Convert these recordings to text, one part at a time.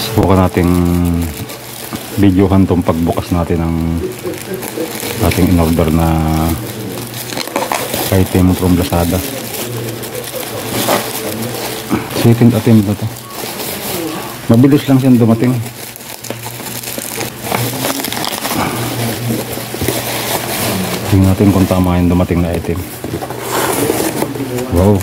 Subukan nating videohan tong pagbukas natin ng ating in-order na item from Lazada. Second attempt na to. Mabilis lang siyang dumating. Tingnan natin kung tama yung dumating na item. Wow.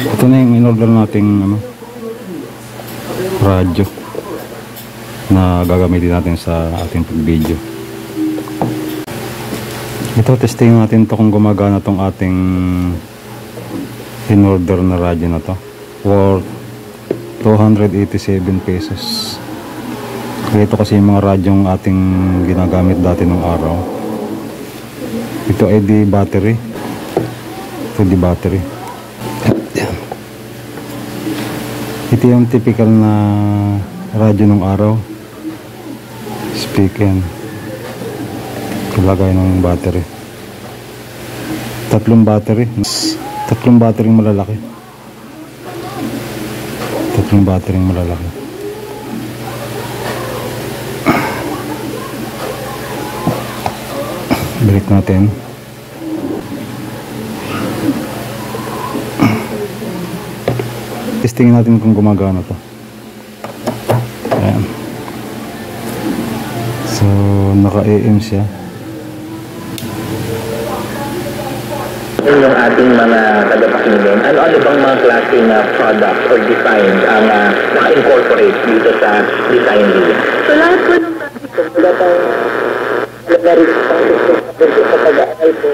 Ito na yung in-order nating radyo na gagamitin natin sa ating pag-video. Ito, testing natin to kung gumagana tong ating in-order na radyo na to. Worth 287 pesos. Ito kasi yung mga radyong ating ginagamit dati nung araw. Ito ay di battery. Ito di battery. Ito yung typical na radyo nung araw. Speaker. Ilagay ng battery. Tatlong battery malalaki. Balik natin. Testing natin kung gumagana to. Ayan. So naka-AM siya. Yung ating mga tagapakinggan, ano bang mga klase na product or design ang naka-incorporate dito sa design nila? So lahat po ng product wala tayong sa pag-aaral po.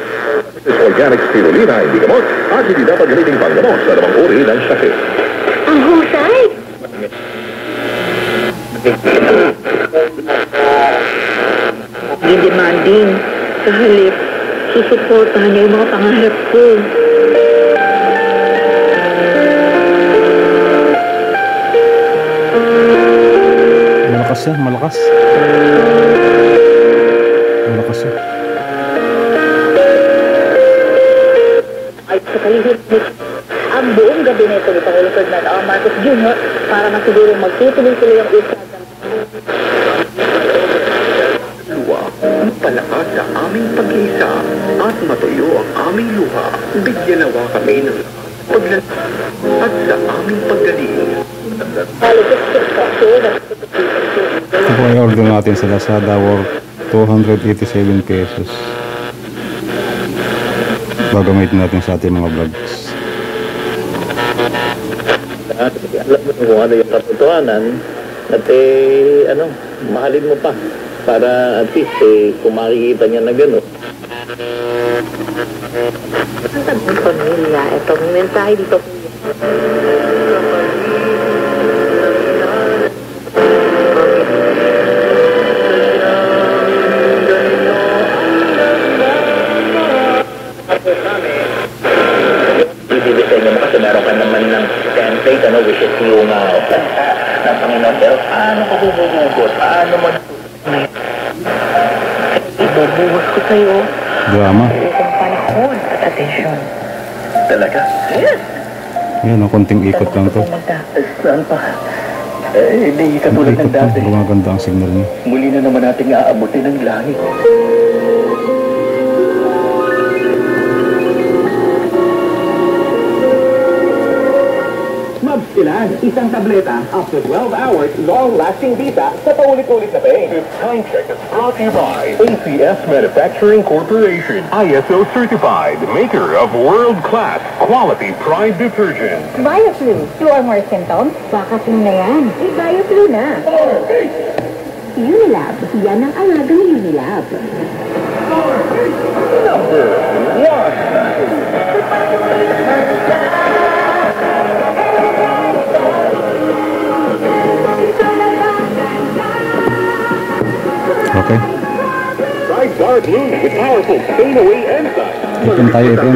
Organic spirulina hindi gamot at hindi dapat gamitin panggamot sa namang uri ng sakit. Ang husay! Hindi demanding. Sa halip, susuportahan niya yung mga pangarap ko. Malakas yan, malakas. Malakas yan. Ay, sa kalihit, ang buong gabinete ni Pangulong Ferdinand R. Marcos Jr. para masigurong magtutuloy-tuloy ang usad ng Palakas sa aming pag-iisa at matuyo ang aming luha. Bigyan nawa kami ng paglan at sa aming paggaling. Ito po ay order natin sa Lazada worth 287 pesos. Gagamitin natin sa ating mga vlogs. Alam mo kung ano yung katotohanan at mahalin mo pa para at least kung makikita niya na gano'n. Ang tagong pamilya, itong mensahe dito. I-design mo kasi meron ka naman ng template, which is yung ng Panginoon. Pero paano ko bubugot? Paano mo Ibubuhos ko sa'yo. Drama. Isang panahon at atensyon. talaga? Yes. Yan, konting ikot lang to. Saan pa? Hindi katulad ng dati. Gumaganda ang signal niya. Muli na naman nating aabutin ang langit. Mabstilan, isang tableta after 12 hours, long-lasting vita sa paulit-ulit na pain. This time check is brought to you by ACS Manufacturing Corporation, ISO certified, maker of world-class quality Pride detergent. Bioflu. You are more symptoms? Baka flu na yan. Bioflu na. Unilab. Yan ang alagang Unilab. Number 1. Okay. Try Guard Blue with powerful stain-away enzyme. Ipin tayo, ipin.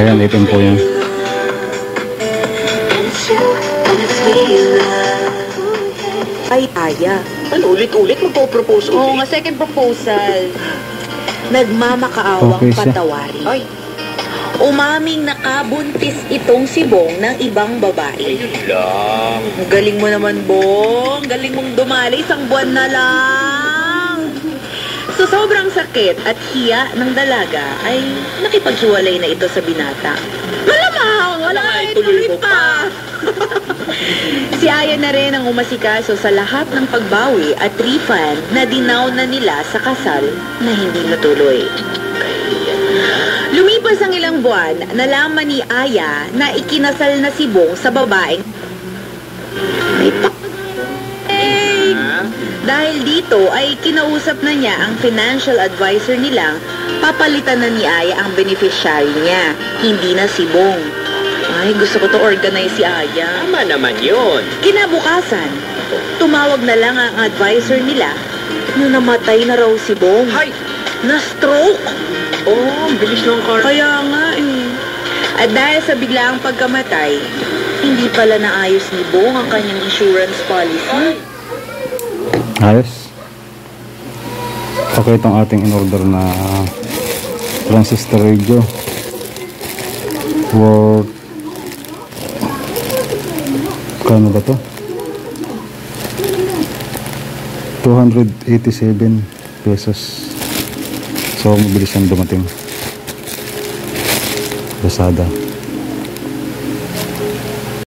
Ayan, ipin po yan. Ay, Aya. Ano, ulit-ulit magpo-propose ulit? Oo nga, second proposal. Nagmamakaawang Okay siya. patawarin. Ay, Umaming nakabuntis itong si Bong ng ibang babae. ayun lang. Galing mo naman, Bong. Galing mong dumali, isang buwan na lang. So, sobrang sakit at hiya ng dalaga ay nakipaghiwalay na ito sa binata. Malamang! Wala Malamang, ay tuloy tuloy mo pa! Si Aya na rin ang umasikaso sa lahat ng pagbawi at refund na dinaw na nila sa kasal na hindi natuloy. Lumipas ang ilang buwan, nalaman ni Aya na ikinasal na si Bong sa babaeng may dahil dito ay kinausap na niya ang financial advisor nilang papalitan na ni Aya ang beneficiary niya, hindi na si Bong. Ay, gusto ko to organize si Aya. Tama naman yun. Kinabukasan, tumawag na lang ang advisor nila na namatay na raw si Bong. Hay! Na-stroke! Oh, ang bilis ng car. Kaya nga eh. At dahil sa biglaang pagkamatay, hindi pala naayos ni Bong ang kanyang insurance policy. Ayos. Okay, itong ating in-order na transistor radio. Worth kano ba to? 287 pesos. So, mabilis ang dumating. Lazada.